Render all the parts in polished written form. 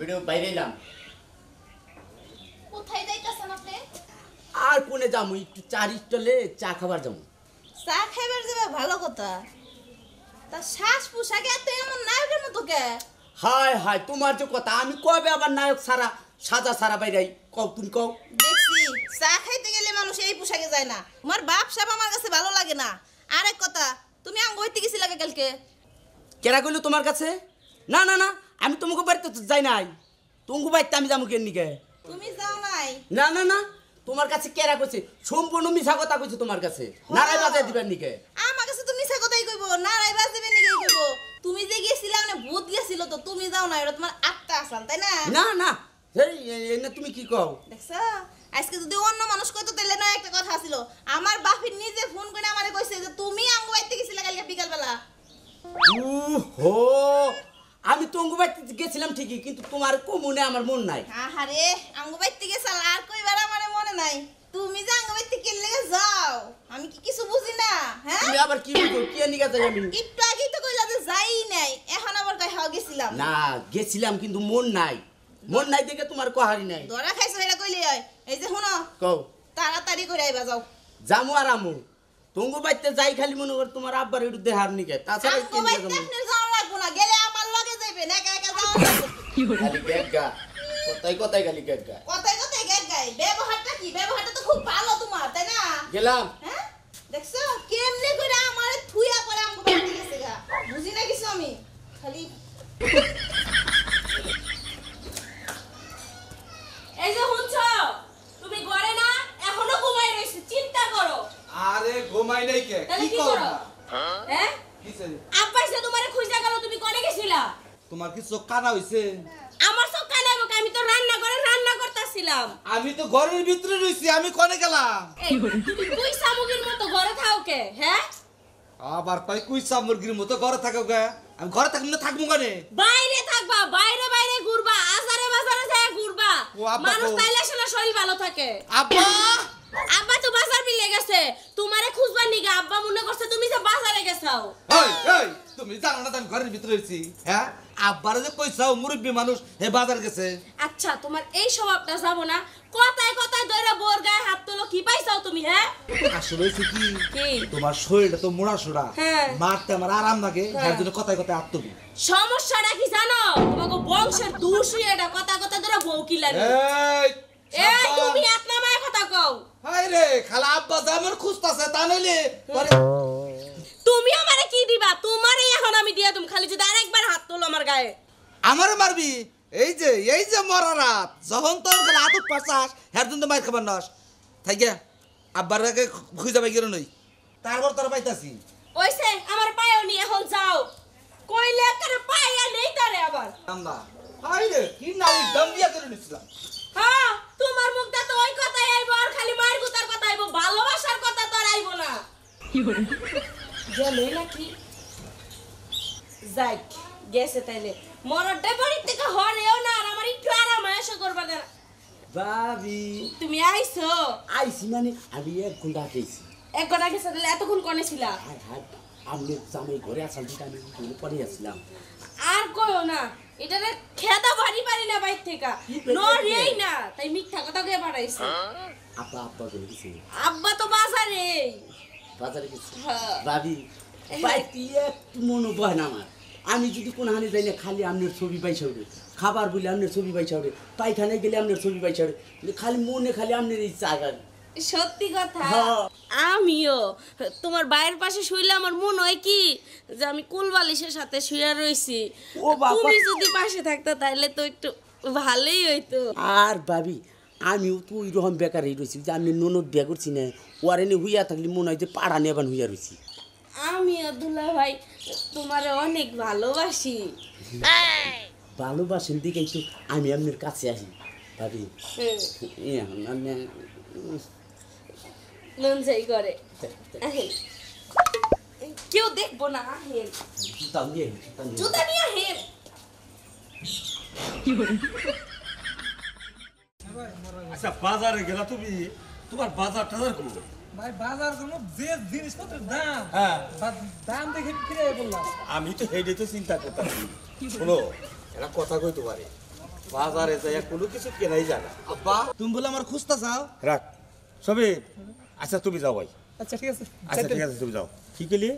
Video বাইরে এলাম। কোথায় যাইতাছেন আপনি? আর কোনে যামু একটু চার স্টলে চা খাবার যামু। চা খাইবার যাবে ভালো কথা, তা শ্বাস পোশাকে এত এমন নায়কের মতো কে? হায় হায় তোমার যে কথা, আমি কবে আবার নায়ক সারা সাজা সারা বাইরাই কও, তুমি কও। দেখছি চা খাইতে গেলে মানুষ এই পোশাকে যায় না। তোমার বাপ সাপ আমার কাছে ভালো লাগে না। আরেক কথা, তুমি আঙ্গ হইতে গেছিলে কালকে? কেরা কইলো তোমার কাছে? না না না, আমি তোমাকে বাড়িতে যাই নাই। তোমাকে বাড়িতে আমি যাবো কেন নিকে? তুমি যাও নাই? না না না, তোমার কাছে কেরা কইছে? সম্পূর্ণ মিছা কথা কইছে তোমার কাছে। নারাই বাজায় দিবেন নিকে? আমার কাছে তুমি মিছা কথাই কইবো, নারাই বাজবে নিকেই কইবো। তুমি যে গেছিলা মানে ভূত গেছিল তো, তুমি যাও না, এটা তোমার আত্মা আসাল, তাই না? না না, এই না তুমি কি কও? দেখছো, আজকে যদি অন্য মানুষ কইতো তাহলে না একটা কথা ছিল। আমার বাপের নিজে ফোন করে আমারে কইছে যে তুমি আমগো বাইতে গেছিলা কালকে বিকাল বেলা। হো, আমি তোমাকে বাড়িতে গেছিলাম ঠিকই, কিন্তু তোমার মনে আমার মন নাই। আহারে, আমগো বাইতে গেছাল আর কইবার আমারে মনে নাই। তুমি যে আমগো বাইতে কি লাগা যাও, আমি কি কিছু বুঝি না? হ্যাঁ, তুমি আবার কি বলছো? কি নিয়ে যাই আমি? একটু আগেই তো কইলা যে যাই নাই, এখন আবার কই হাও গেছিলাম। না, গেছিলাম কিন্তু মন নাই। মন নাই দেখে তোমার কহারি নাই। ধরা খাইছো এটা কইলি হয়? এই যে শুনো, কও। তাড়াতাড়ি করে আইবা যাও। জামু আর আমু তোমাকে বাড়িতে যাই, খালি মনে কর তোমার আব্বার একটু দেহার নিকে, তাছাড়া কি আমগো বাইতে আপনি যাও লাগবো না, গেলে আমার লগে যাইবেন, একা একা যাও না। খালি গেগা কোথায় কোথায়, খালি গেগা কথায় কথায় গ্যাগ গাই। ব্যবহারটা কি? ব্যবহারটা তো খুব ভালো তোমার, তাই না? গেলাম। হ্যাঁ, দেখছো কেমনে করে আমারে থুইয়া করে আমগো বাড়ি গেছে গা। বুঝি না কিছু আমি, খালি এই যে হুনছো, তুমি ঘরে না, এখনো ঘুমাই রইছো, চিন্তা করো। আরে ঘুমাই নাই কে? তাহলে কি কি করো? করো? হ্যাঁ, কিছে? আব্বা সে তোমারে খুঁজা গেল, তুমি কোনে গেছিলা? তোমার কি চোখ কানা হইছে? আমার সব কানে মুখে, আমি তো রান্না করে রান্না করতেছিলাম। আমি তো ঘরের ভিতরে রইছি, আমি কোনে গেলাম? এই তুমি কই সামুগির মতো ঘরে থাও কে? হ্যাঁ, আবার কই কুইসা মুরগির মতো ঘরে থাকো গে? আমি ঘরে থাকলে না থাকবো কেনে? বাইরে থাকবা, বাইরে বাইরে ঘুরবা, আজারে বাজারে যায় ঘুরবা, ও আব্বা মানুষ কো? তাইলে আসলে শরীর ভালো থাকে। আব্বা! আব্বা তো বাজার বিলে গেছে, তোমারে খুঁজবার নিগা। আব্বা মনে করছে তুমি যে বাজারে গেছাও। ওই ওই, তুমি জানো না আমি ঘরের ভিতরে রইছি? হ্যাঁ, আব্বারে যে কইছাও মুরব্বি মানুষ হে বাজার গেছে। আচ্ছা, তোমার এই স্বভাবটা যাবো না। কথায় কথায় দইরা বোর গায়ে হাত তোলো, কি পাইছাও তুমি? হ্যাঁ, আসলে হইছে কি, কি? তোমার শরীরটা তো মোড়া সোড়া, হ্যাঁ। মারতে আমার আরাম লাগে, এর জন্য কথায় কথায় আত্মবি। সমস্যাটা কি জানো? তোমাকে বংশের দোষই এটা, কথা কথা ধরে বউকি লাগে। এই এই তুমি আপনা মায় কথা কও। হাই রে, খালা আব্বা জামার খুঁজতাছে, তা নইলে পরে তুমি আমারে কি দিবা? তোমারই এখন আমি দিয়া তুমি, খালি যদি আরেকবার হাত তোলো আমার গায়ে। আমারে মারবি? এই যে মরা রাত, যখন তোর খালি হাতত পারছাস হের জন্য মার খাবার নস। থাই গিয়া আব্বার আগে খুঁজে পাই গেল নই, তারপর তোর পাইতাছি। ওইসে আমার পায়েও নি, এখন যাও। কইলে করে পায়া নেই তারে আবার। আমরা হাই রে, কি নালি দম দিয়া করে নিছিলাম। হ্যাঁ, তোমার মুখটা তো ওই কথাই আইবো, আর খালি মায়ের কথার কথা আইবো, ভালোবাসার কথা তো আর আইবো না। গেলে নাকি? যাই গেছে তাইলে, মরডে বাড়ির থেকে হরেও না, আর আমার একটু আরাম আয়সা করবা না। ভাবি তুমি আইছো? আইসি মানে আমি 1 ঘন্টা গেছি। 1 ঘন্টা গেছে, তাহলে এতক্ষণ কনে ছিলা? হায় হায়, আমি জামাই ঘরে আসার দিকে আমি ঘুরে পড়ে আসছিলাম। আর কইও না, এটা খেদা বাড়ি পারি না বাইর থেকে, নরেই না, তাই মিথ্যা কথা কয়ে বাড়াইছে। আব্বা আব্বা বলে গেছে আব্বা তো বাজারে। বাজারে গেছে। হ্যাঁ। ভাবি বাইতে একটু মনে বয় না আমার। আমি যদি কোনো হানি যাই না, খালি আপনার ছবি পাইছা ওরে, খাবার বলে আপনার ছবি পাইছা ওরে, পায়খানায় গেলে আপনার ছবি পাইছা ওরে, খালি মনে খালি আপনার এই জায়গা। সত্যি কথা। হ্যাঁ। আমিও তোমার বাইরের পাশে শুইলে আমার মনে হয় কি যে আমি কুলবালিশের সাথে শুয়ে রইছি। ও বাবা। তুমি যদি পাশে থাকতো তাহলে তো একটু ভালোই হইতো। আর ভাবি আমিও তো ওই রকম বেকারই রয়েছি, যে আমি ননদ বিয়া করছি না, ওয়ারেনে হুইয়া থাকলে মনে হয় যে পাড়া নেবান হুইয়া রয়েছি। আমি দুলা ভাই তোমারে অনেক ভালোবাসি। ভালোবাসেন দিকেই তো আমি আপনার কাছে আসি ভাবি। মন যাই করে, কেউ দেখবো না। আহেন জুতা নিয়ে আহেন। আচ্ছা, বাজারে গেলা তুমি, তোমার বাজার টাজার কি? ভাই বাজার কোনো যে জিনিসপত্রের দাম, হ্যাঁ, দাম দেখে ফিরে বললাম। আমি তো হেডে তো চিন্তা করতাম। শোনো, একটা কথা কইতে পারে, বাজারে যাই কোনো কিছু কেনাই যায় না। আব্বা তুমি বলে আমার খুঁজতে চাও? রাখ সবে। আচ্ছা তুমি যাও ভাই। আচ্ছা ঠিক আছে আচ্ছা ঠিক আছে তুমি যাও। কি কেলি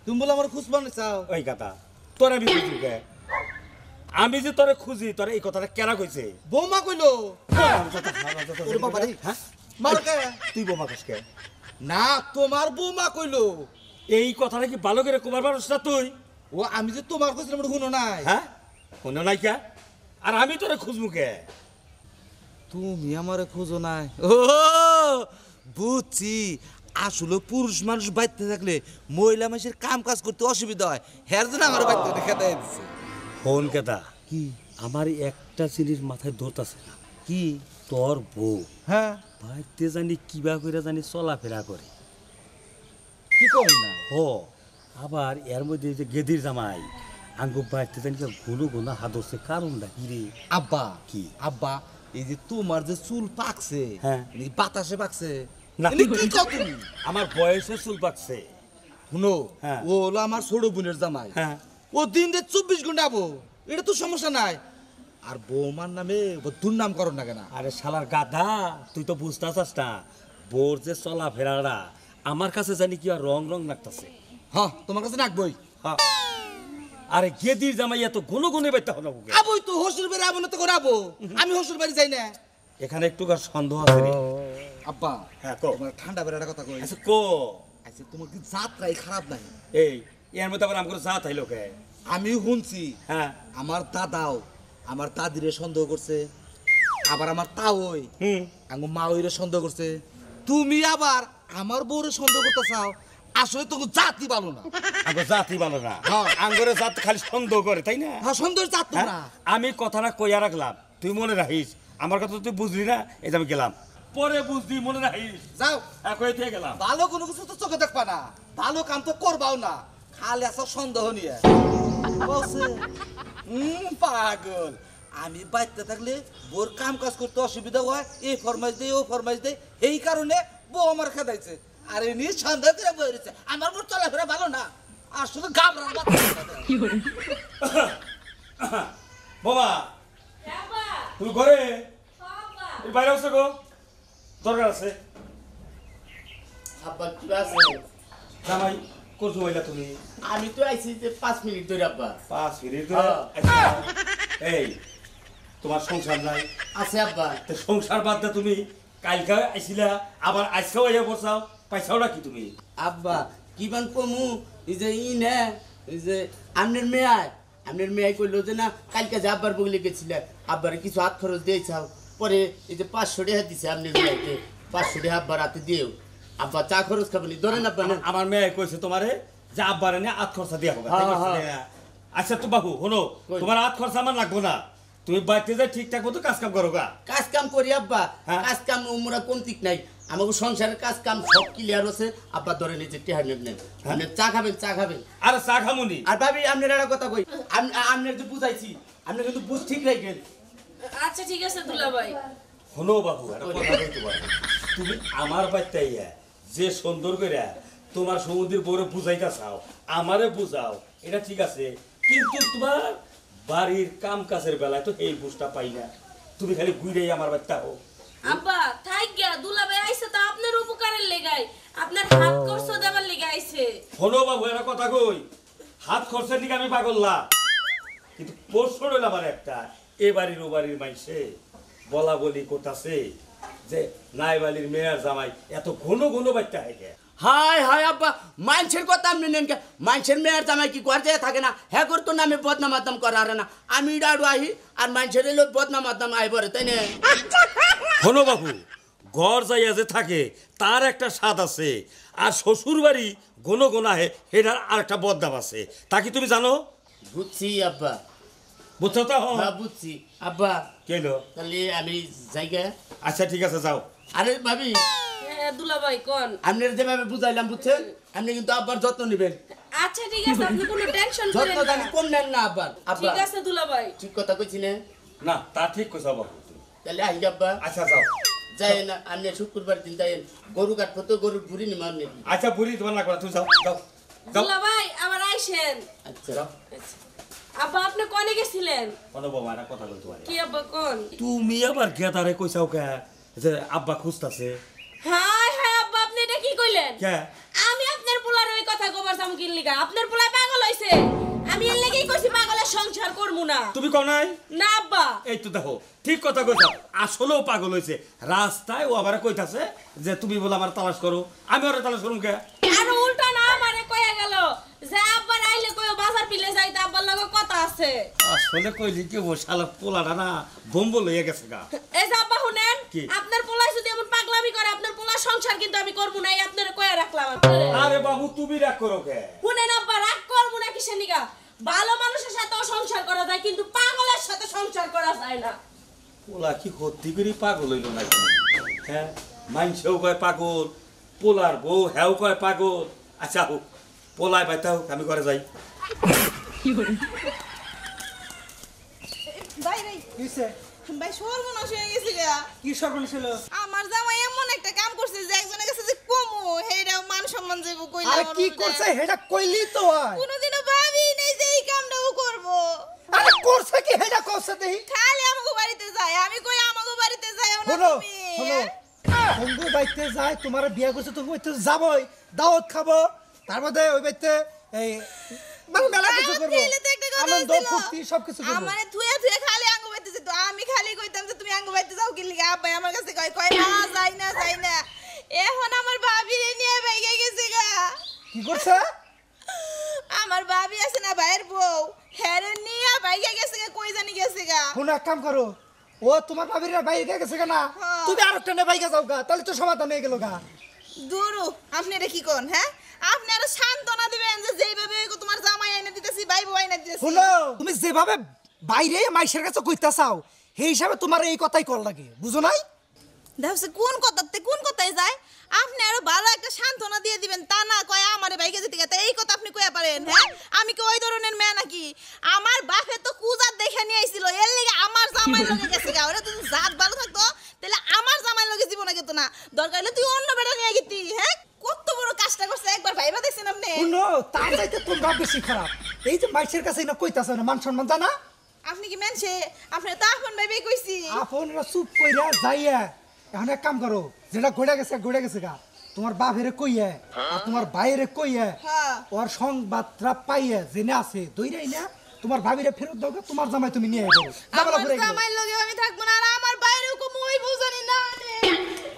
তুমি বলে আমার খুঁজবা না চাও? ওই কথা তোর আমি খুঁজি কে? আমি যে তোরে খুঁজি তোর এই কথাটা কেনা কইছে? বৌমা কইলো। ওরে বাবা রে, হ্যাঁ মার কে? তুই বোমা কসকে? না তোমার বৌমা কইলো। এই কথাটা কি ভালো করে কবার পারছ না তুই? ও আমি যে তোমার কইছিলাম ওটা শুনো নাই। হ্যাঁ কোনো নাই কে? আর আমি তোরে খুঁজবো কে? তুমি আমারে খোঁজো নাই। ও বুঝছি, আসলে পুরুষ মানুষ বাইতে থাকলে মহিলা মানুষের কাম কাজ করতে অসুবিধা হয়, হের জন্য আমার বাইতে খেতে দিচ্ছে। ফোন কেটা? কি আমার একটা জিনিস মাথায় ধরতাছে না। কি? তোর বউ হ্যাঁ বাইতে জানি কিবা করে জানি চলাফেরা করে। কি কই না? ও আবার এর মধ্যে যে গেদির জামাই আঙ্গু বাইতে জানি গুলো গুনা হাদরছে, কারণটা কি রে? আব্বা কি? আব্বা এই যে তোমার যে চুল পাকছে, হ্যাঁ। এই বাতাসে পাকছে না। এনে কি কও তুমি? আমার বয়সে চুল পাকছে। শুনো, হ্যাঁ। ও হলো আমার ছোট বোনের জামাই। হ্যাঁ। ও দিন রাত 24 ঘন্টা আবো, এটা তো সমস্যা নাই। আর বৌমার নামে দুর্নাম করো না কেন? আরে শালার গাধা, তুই তো বুঝতে চাস না বোর যে চলাফেরাটা আমার কাছে জানি কি আর রং রং লাগতাছে। হ্যাঁ তোমার কাছে নাকবই। হ্যাঁ। আরে গেদির জামাই এত গুনো গুনে বাইতে হলো বুকে। আবই তো হসুর বাড়ি আবো না তো করাবো, আমি হসুর বাড়ি যাই না। এখানে একটু সন্দেহ আছে রে। আব্বা হ্যাঁ, কও। তোমার ঠান্ডা বেড়াটা কথা কই। আচ্ছা কো। আচ্ছা তোমার কি যাত্রাই খারাপ নাই? এই এর মধ্যে আবার আমাকে জাত আইলো কে? আমি শুনছি হ্যাঁ। আমার দাদাও আমার দাদিরে সন্দেহ করছে, আবার আমার তাওই হুম। আমার মা ওইরে সন্দেহ করছে, তুমি আবার আমার বউরে সন্দেহ করতে চাও। আসলে তো জাতি ভালো না। আঙ্গ জাতি ভালো না। হ্যাঁ। আঙ্গরে জাত খালি সন্দেহ করে, তাই না? হ্যাঁ সন্দেহ জাত হ্যাঁ? তোমরা। আমি কথাটা কইয়া রাখলাম, তুই মনে রাখিস। আমার কথা তুই বুঝলি না, এই যে আমি গেলাম। পরে বুঝলি, মনে রাখিস। যাও, এখন থেকে গেলাম। ভালো কোনো কিছু তো চোখে দেখবা না, ভালো কাম তো করবাও না, খালি আসা সন্দেহ নিয়ে বলছে। পাগল, আমি বাইতে থাকলে বোর কাম কাজ করতে অসুবিধা হয়, এই ফরমাইশ দেয় ও ফরমাইশ দেয়, এই কারণে বউ আমার খেদাইছে। আর এ নিয়ে সন্দেহ করে বইছে আমার বোর চলাফেরা ভালো না, আর শুধু গাবরার বাবা তুই ঘরে তুই বাইরে আসছো গো, দরকার আছে। আব্বা কি আছে? জামাই করছো বইলা তুমি? আমি তো আইছি যে 5 মিনিট ধরে আব্বা। 5 মিনিট হ্যাঁ। এই তোমার সংসার নাই? আছে আব্বা। তো সংসার বাদ দে, তুমি কালকে আইছিলা আবার আজকেও আইয়া বসাও, পাইছাও না কি তুমি? আব্বা কি বান কমু, এই যে ই না, এই যে আমনের মেয়ে কইলো যে না কালকে যে আব্বার বগলে গেছিল, আব্বারে কিছু হাত খরচ দিয়েছাও। পরে এই যে 500 টাকা দিছে আমনের মেয়েকে, 500 টাকা আব্বার হাতে দিও। আব্বা চা খরচ খাবেনি, ধরেন আব্বা না। আমার মেয়ে কইছে তোমারে যে আব্বারে নিয়ে আত খরচা দিয়া হবে, তাই হ্যাঁ, কইছে হ্যাঁ। না? আচ্ছা তো বাবু হলো, কই? তোমার আত খরচা আমার লাগবো না, তুমি বাড়িতে যাই ঠিকঠাক মতো কাজ কাম করো গা। কাজ কাম করি আব্বা, হ্যাঁ। কাজ কাম উমরা কোন ঠিক নাই, আমাকে সংসারের কাজ কাম সব ক্লিয়ার আছে। আব্বা ধরেন এই যে টেহা নেন, আপনি চা খাবেন, চা খাবেন। আর চা খামুনি? আর ভাবি আপনার একটা কথা কই, আপনার যে বুঝাইছি আপনি কিন্তু বুঝ ঠিক রাখবেন। আচ্ছা ঠিক আছে দুলাভাই। হলো বাবু একটা কথা বলতে পারো, তুমি আমার বাড়িতে আইয়া যে সুন্দর করে তোমার সমুদ্রের বউরে বুঝাইতে চাও, আমারে বুঝাও, এটা ঠিক আছে, কিন্তু তোমার বাড়ির কাম কাজের বেলায় তো এই বুঝটা পাই না, তুমি খালি ঘুরেই আমার বাড়িতে হো। আব্বা থাক গিয়া, দুলাভাই আইছে তো আপনার উপকারের লেগাই, আপনার হাত খরচ দেবার লেগে আইছে। হলো বাবু একটা কথা কই, হাত খরচের দিকে আমি পাগল না, কিন্তু প্রশ্ন রইল আমার একটা, এ বাড়ির ও বাড়ির মাইসে বলা বলি করতেছে যে নাই বাড়ির মেয়ের জামাই এত ঘন ঘন বাচ্চা হয়ে গে। হাই হাই আব্বা, মানুষের কথা আপনি নেন কে? মানুষের মেয়ের জামাই কি ঘর যেয়ে থাকে না? হ্যাঁ করতো না, আমি বদনাম আদনাম করার না, আমি ডাড়ু আহি আর মানুষের এলো বদনাম আদনাম আই বরে, তাই না? হলো বাবু, ঘর যাইয়া যে থাকে তার একটা স্বাদ আছে, আর শ্বশুর বাড়ি ঘন ঘন আহে এটার আর একটা বদনাম আছে, তা কি তুমি জানো? বুঝছি আব্বা, বুঝছো তো? হ্যাঁ বুঝছি আব্বা। কেলো? তাহলে আমি জায়গা, আচ্ছা ঠিক আছে যাও। আরে ভাবি হ্যাঁ দুলাভাই কোন। আপনার যেভাবে বুঝাইলাম বুঝছেন, আপনি কিন্তু আব্বার যত্ন নেবেন। আচ্ছা ঠিক আছে, আপনি কোনো টেনশন করেন যত্ন না। জানি কোন নেন না আব্বার। আব্বা ঠিক আছে দুলাভাই। ঠিক কথা কইছি না? না তা ঠিক কইছো বাবু তুমি। তাহলে আহি আব্বা, আচ্ছা যাও। যাই না আপনি শুক্রবার দিন যাই, গরু কাটবো তো গরুর ভুড়ি নিমার নাকি। আচ্ছা বুড়ি তোমার লাগবে না, তুমি যাও যাও যাও। দুলাভাই আবার আইসেন। আচ্ছা যাও। আব্বা আপনি কোনে গেছিলেন? কোনো বাবা একটা কথা বলতে পারে কি আব্বা কোন? তুমি আবার গেদারে কইছাও কে যে আব্বা খুঁজতাছে হাই হাই আব্বা আপনি এটা কি কইলেন? কে আমি আপনার পোলার ওই কথা কবার যাম কি লিগা? আপনার পোলা পাগল হইছে। আমি এর লাগেই কইছি পাগলের সংসার করমু না। তুমি কও নাই? না আব্বা। এই তো দেখো ঠিক কথা কইছো, আসলেও পাগল হইছে। রাস্তায় ও আবার কইতাছে যে তুমি বলে আমার তালাশ করো, আমি ওরে তালাশ করুম কে? আর উল্টা না আমারে কইয়া গেল যে আব্বার আইলে কইও বাজার পিলে যাইতে আব্বার লগে কথা আছে। আসলে কইলি কি ও শালা পোলাটা না বম্বল হয়ে গেছে গা। এই যে আব্বা শুনেন, কি? আপনার পোলাই যদি এমন পাগলামি করে আপনার পোলার সংসার কিন্তু আমি করবো না, এই আপনারে কইয়া রাখলাম আপনারে। আরে বাবু তুমি রাগ করো কে? শুনেন আব্বা রাগ করবো না কিসের নিগা? ভালো মানুষের সাথেও সংসার করা যায় কিন্তু পাগলের সাথে সংসার করা যায় না। পোলা কি সত্যি করে পাগল হইল নাকি? হ্যাঁ মাইনছেও কয় পাগল, পোলার বউ হ্যাও কয় পাগল। আচ্ছা হোক, পোলায় পাইতে হোক, আমি ঘরে যাই। ভাই ভাই কিসে ভাই সর্বনাশ হয়ে গেছে গা। কি সর্বনাশ হলো? আমার জামাই এমন একটা কাম করছে যে একজনের কাছে যে কমু হেডাও মান সম্মান যাইব কইলা। আরে কি করছে হেডা কইলি তো হয়। কোনোদিনও ভাবি নাই যে এই কামটাও করব। আরে করছে কি হেডা করছে দেই? খালি আমাগো বাড়িতে যায়, আমি কই আমাগো বাড়িতে যাইও না হলো তুমি। হলো বন্ধু বাইতে যায়, তোমার বিয়া করছে তুমি বাইতে যাবই, দাওয়াত খাবো, তার মধ্যে ওই বাইতে এই মানে মেলা কিছু করবো, আপনি এলে তো একটা কথা আনন্দ হইছিল। ফুর্তি সবকিছু করবো। আমারে থুয়া থুয়া খালি আঙ্গু বাইতে যেত, আমি খালি কইতাম যে তুমি আঙ্গু বাইতে যাও কি লিগা? আব্বাই আমার কাছে কয় কয় না যাই না যাই না। এখন আমার ভাবিরে নিয়ে বাইকে গেছে গা। কি করছে? আমার ভাবি আছে না ভাইয়ের বউ, হেরে নিয়ে বাইকে গেছে গা, কই জানি গেছে গা। কোন এক কাম করো, ও তোমার ভাবির বাইরে গেছে কেনা, হ্যাঁ। তুমি আর একটা নে বাইকে যাও গা, তাহলে তো সমাধান হয়ে গেল গা। দুরু আপনি এটা কি কোন? হ্যাঁ আপনি আরো সান্ত্বনা দিবেন যে যেইভাবে তোমার জামাই আইনা দিতেছি, ভাই বউ আইনা দিতেছি। শুনো, তুমি যেভাবে বাইরে মাইশের কাছে কইতা চাও সেই হিসাবে তোমার এই কথাই কর লাগে, বুঝো নাই? দেখছে কোন কথাতে কোন কথাই যায়। আপনি আরো ভালো একটা সান্ত্বনা দিয়ে দিবেন, তা না কয় আমারে বাইকে যেতে গেতে এই কথা আপনি কইয়া পারেন? হ্যাঁ আমি কি ওই ধরনের মেয়ে নাকি? আমার বাপে তো কুজাত দেখে নিয়ে আইছিল, এর লাগি আমার জামাই লগে গেছে গা। ওরা যদি জাত ভালো থাকতো তাহলে আমার জামাই লগে জীবনে গেত না, দরকার হলে তুই অন্য বেটা নিয়ে গেতি। হ্যাঁ কত বড় কাজটা করছে একবার ভাইবা দেখছেন আপনি? শুনো, তার চাইতে তোমরা বেশি খারাপ। এই যে মাইশের কাছে না কইতাছ না, মান সম্মান জানা? আপনি কি মেনছে? আপনি তো আপন ভাইবাই কইছি। আপনরা চুপ কইরা যাইয়া এখন এক কাম করো, যেটা ঘুরে গেছে গা, তোমার বাপেরে কইয়া আর তোমার ভাইয়েরে কইয়া হ্যাঁ। ওর সংবাদটা পাইয়া জেনে আছে দইরাই না তোমার ভাবিরে ফেরত দাও গা, তোমার জামাই তুমি নিয়ে আইবো। আমার জামাই লগে আমি থাকবো না, আর আমার বাইরেও কো মই বুঝানি না রে।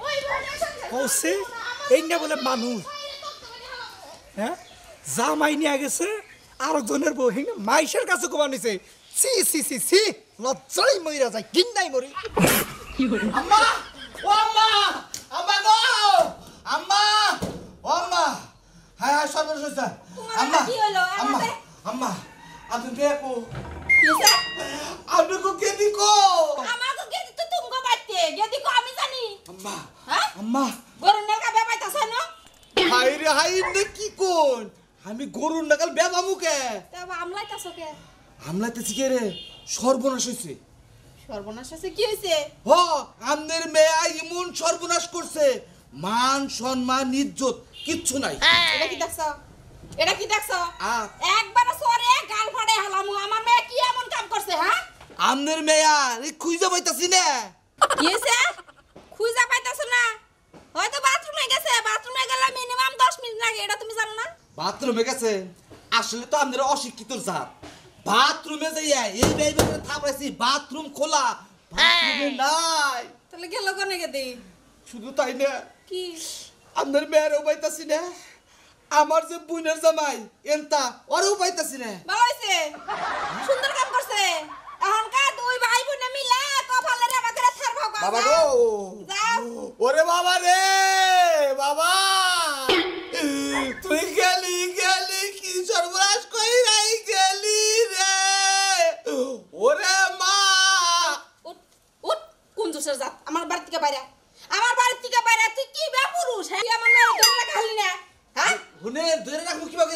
ওই ভাইটা কইছে এই না বলে মানুষ, হ্যাঁ জামাই নিয়ে গেছে আরেকজনের বউ, হেন মাইশের কাছে কোবা নিছে। সি সি সি সি, লজ্জাই মইরা যায়, গিন্নাই মরি। আম্মা ও আম্মা, আম্মা গো, আম্মা ও আম্মা, হায় হায় সর্বনাশ হইছে। আম্মা কি হলো? আম্মা আম্মা আপনি দেখো কিসে? আপনি কো কে দিকো? আমাকে গেদি তো তুমগো বাইতে গেদি কো আমি জানি। আম্মা হ্যাঁ আম্মা গরুর নাকা বেবাইতাছ না? হাই রে হাই নে কি কোন? আমি গরুর নাগাল বেবা মুখে তা আমলাইতাছ কে? হামলাতে শিখে রে সর্বনাশ হইছে। সর্বনাশ আছে কি হইছে? হ আমনের মেয়ে ইমন সর্বনাশ করছে, মান সম্মান ইজ্জত কিচ্ছু নাই। এটা কি দেখছ? এটা কি দেখছ? আ একবার সরে গাল ফাড়ে হালামু, আমার মেয়ে কি এমন কাম করছে? হ্যাঁ আমনের মেয়ে আর খুঁজে পাইতাছি না। কি হইছে? খুঁজা পাইতাছ না? হয়তো বাথরুমে গেছে, বাথরুমে গেলে মিনিমাম 10 মিনিট লাগে, এটা তুমি জানো না? বাথরুমে গেছে, আসলে তো আমাদের অশিক্ষিত জাত। বাথরুমে যাইয়া এই বেবি করে থাপড়াইছি, বাথরুম খোলা, বাথরুমে নাই। তাহলে গেল কোনে গেদি? শুধু তাই না, কি আমাদের মেয়েরও পাইতাছি না, আমার যে বুনের জামাই এনতা ওরও পাইতাছি না। ভালো হইছে, সুন্দর কাম করছে। এখন কা দুই ভাই বোন মিলে কপালে রে আমাকে থার ভাগ বাবা গো, যাও। ওরে বাবা রে বাবা, তুই গেলি গেলি কি সর্বনাশ কইরাই গেলি রে, ওরে মা। উঠ উঠ, কোন দোষের জাত? আমার বাড়ি থেকে বাইরে, আমার বাড়ি থেকে বাইরে। তুই কি বেপুরুষ? হ্যাঁ আমার মেয়ে ধরে খালি না? হ্যাঁ হুনে ধরে রাখবো কি বাকি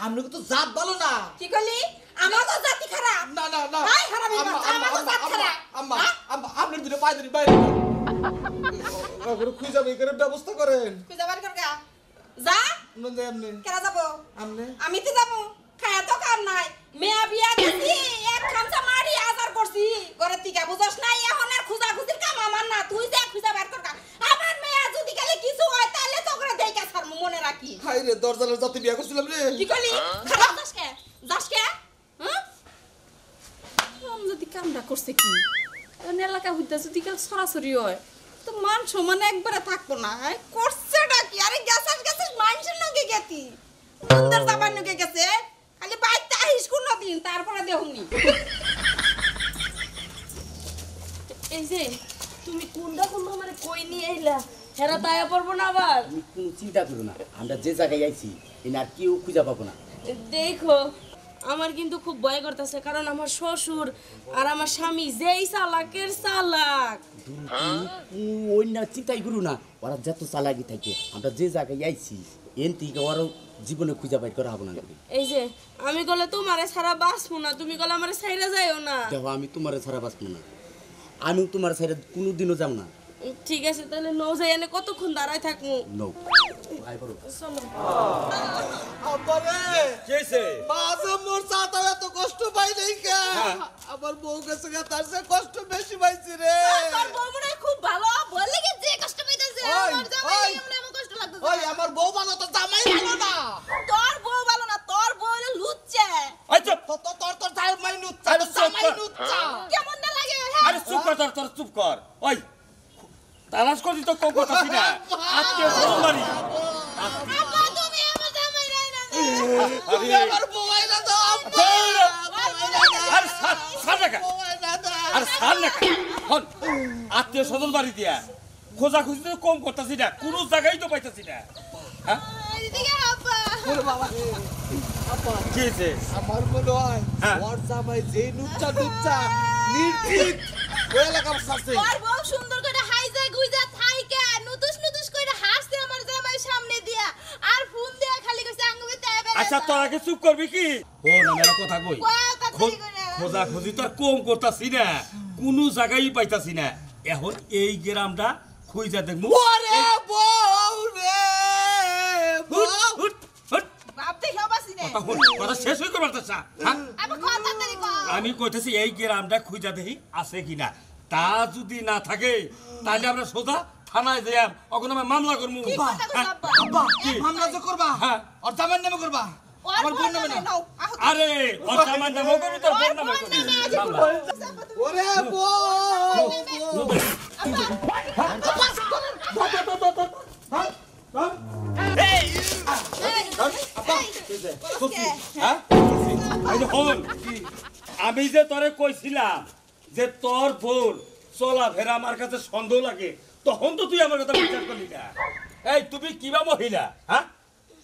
আমরা তো জাত ভালো না। কি করলি? আমার তো জাতি খারাপ। না না না, হাই হারামি বাচ্চা, আমার তো জাত খারাপ। আম্মা আম্মা আপনার দিনে পাই দিন বাইরে এখন খুঁজে যাবে করে ব্যবস্থা করেন। তুই যাবার কর গা, যা। নন্দে আমনে কেন যাবো? আমনে আমি তো যাবো, খায়া তো কাম নাই। মেয়া বিয়া দিছি এক খামসা মারি আজার করছি ঘরে থেকে বুঝছ না এখন আর খুঁজা খুঁজির কাম আমার না তুই যে খুঁজা বের কর আমার মেয়া যদি কালে কিছু হয় তাহলে তো করে দেইকা ছাড় মনে রাখি হাই রে দরজালের যাতে বিয়া করছিলাম রে কি কলি খারাপ যাসকে হ্যাঁ যদি কামটা করছে কি এলাকা হইতে যদি কাল সরাসরি হয় তো মান সমান একবারে থাকবো না করছেটা কি আরে গ্যাসাস মানুষের নাকি গেতি সুন্দর যাবার নাকি গেছে খালি বাইতে আহিস কোন দিন তারপরে দেহুনি এই যে তুমি কোনটা মানে কই নিয়ে আইলা হেরা দায়া পড়বো না আবার তুমি কোনো চিন্তা করো না, আমরা যে জায়গায় আইছি এনে আর কেউ খুঁজে পাবো না। দেখো আমার কিন্তু খুব ভয় করতেছে কারণ আমার শ্বশুর আর আমার স্বামী যেই চালাকের চালাক। ওই না চিন্তাই করু না, ওরা যত চালাকি থাকে আমরা যে জায়গায় আইছি এন থেকে ওরাও জীবনে খুঁজে বাইর করা হবো না। এই যে আমি গলে তোমারে ছাড়া বাঁচবো না, তুমি গলে আমারে ছাইরা যাইও না। দেখো আমি তোমার ছাড়া বাঁচবো না, আমি তোমার ছাড়া কোনোদিনও যাব না। ঠিক আছে তাহলে নৌ যাই এনে কতক্ষণ দাঁড়ায় থাকবো? নৌ আই করো চলো। আব্বারে কেছে মাঝে মোর সাথে এত কষ্ট পাই নাই কে আমার বউ কাছে তার সে কষ্ট বেশি পাইছি রে তোর বউ মনে হয় খুব ভালো, বললে কি যে কষ্ট পাইতেছে ওই, আমার জামাই ওই। এমন এমন কষ্ট লাগতেছে। ওই আমার বউ ভালো তো জামাই ভালো না তোর বউ ভালো না, তোর বউ হলো লুচ্চে। আচ্ছা তোর জামাই নুচ্চা তোর জামাই নুচ্চা কেমন না লাগে হ্যাঁ? আরে চুপ কর তোর চুপ কর। ওই তালাশ করছি তো কম কথা না আত্মীয় স্বজন বাড়ি। আব্বা তুমি আমার জামাই নাই না। তুমি আমার বউ আইনা দাও আব্বা আরে সার না বউ আইনা দাও আর সার না হন আত্মীয় স্বজন বাড়ি দিয়া খোঁজা খুঁজি তো কম করতেছি না, কোনো জায়গায় তো পাইতেছি না। হ্যাঁ এদিকে আব্বা। ওরে বাবা রে আব্বা কি হয়েছে? আমার মনে হয় হ্যাঁ। ওর জামাই যে নুচ্চা নুচ্চা নির্ঠিক ওই এলাকার সাথে তোর বউ সুন্দর করে হাইজা গুইজা থাইকা নুতুস করে হাসছে আমার জামাই সামনে দিয়া আর ফোন দিয়া খালি কইছে আঙ্গুবে তাইবে। আচ্ছা তোর আগে চুপ করবি কি? ও না মেলা কথা কই খোঁজা খুঁজি তো আর কম করতাছি না, কোনো জায়গায় পাইতাছি না। এখন এই গ্রামটা খুঁজা দেখবো। ওরে বউ রে বউ হুট, হুট, বাপ দেখে বাসি নে। কথা হুট, কথা শেষ হয়ে করবার চাচ্ছা, হ্যাঁ? আবার কথা তাড়াতাড়ি কর। আমি কইতেছি এই গ্রামটা খুঁজা দেখি আছে কিনা, তা যদি না থাকে তাহলে আমরা সোজা থানায় যাই ওখানে আমরা মামলা করবো। কি কথা কইছ হ্যাঁ? আব্বা? আব্বা কি? মামলা যে করবা হ্যাঁ। ওর জামাই নামে করবা ওর আমার বোন নামে না নাও, আহ, আরে ওর জামাই নামে করবি তোর বোন নামে করবি মামলা। ওরে বউ হ্যাঁ? এই যে হন, আমি যে তোরে কইছিলাম যে তোর বোন চলাফেরা আমার কাছে সন্দেহ লাগে, তখন তো তুই আমার কথা বিচার করলি না। এই তুমি কিবা মহিলা, হ্যাঁ?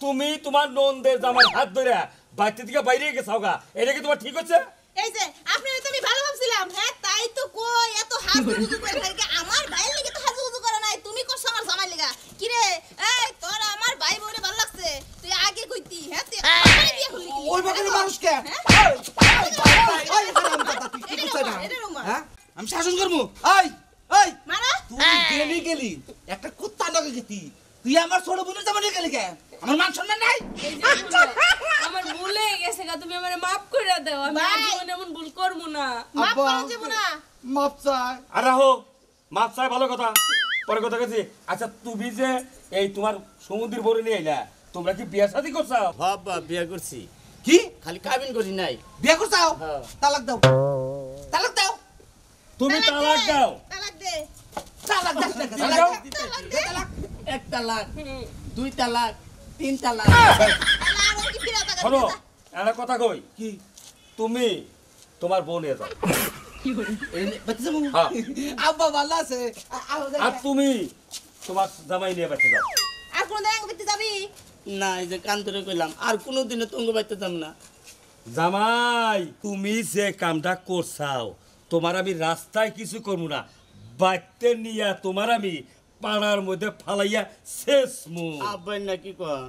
তুমি তোমার নন্দের জামার হাত ধরে বাড়িতে থেকে বাইরে গেছাও গা, এটা কি তোমার ঠিক হচ্ছে? এই যে আপনারা তো আমি ভালো ভাবছিলাম, হ্যাঁ তাই তো কই এত হাজুগুজু করে থাকে আমার ভাইয়ের লাগি তো হাজুগুজু করে নাই, তুমি করছ আমার জামাই লাগা। কি রে এই তোর আমার ভাই বোনে ভালো লাগছে, তুই আগে কইতি, হ্যাঁ তুই আমারে বিয়ে করলি কি? ওই বাগানে মানুষ কে এটা রুমা। হ্যাঁ আমি শাসন করবো এই এই মারা তুই গেলি একটা কুত্তা লগে গেতি তুই আমার ছোট বোনের জামাই গেলি কে আমার মান সম্মান নাই এই যে ভুলে- আমার ভুলে গেছে গা, তুমি আমারে মাফ করে দাও, আমি আর ভাই। জীবনে এমন ভুল করবো না। মাপ আব্বা। করে দেব না। মাপ চাই আর রাহো মাছ চাই ভালো কথা, পরে কথা গেছি। আচ্ছা তুমি যে এই তোমার সমুদ্রের বরে নিয়ে আইলা, তোমরা কি বিয়া শাদী করছো? বাবা বিয়ে করছি, কি খালি কাবিন করি নাই। বিয়ে করছাও হ্যাঁ। তালাক দাও তালাক দাও তুমি তালাক দাও। তালাক দে। তালাক দাও না, তালাক তালাক দাও। দাও। তালাক এক তালাক, দুই তালাক, তিন তালাক। তালাক আর কি ফিরে তাকাবি শোনো না। একটা কথা কই, কি তুমি তোমার বোন নিয়ে যাও, এই বাচ্চা যাবো হ্যাঁ। আব্বা ভালো আছে আর তুমি তোমার জামাই নিয়ে বেঁচে যাও। আর কোন দিন করতে যাবি? না এই যে কান ধরে কইলাম আর কোনোদিনও তঙ্গ বাইতে যাম না। জামাই তুমি যে কামটা করছাও, তোমার আমি রাস্তায় কিছু করবো না, বাইতে নিয়ে তোমার আমি পাড়ার মধ্যে ফালাইয়া শেষ মু। আব্বাই নাকি কন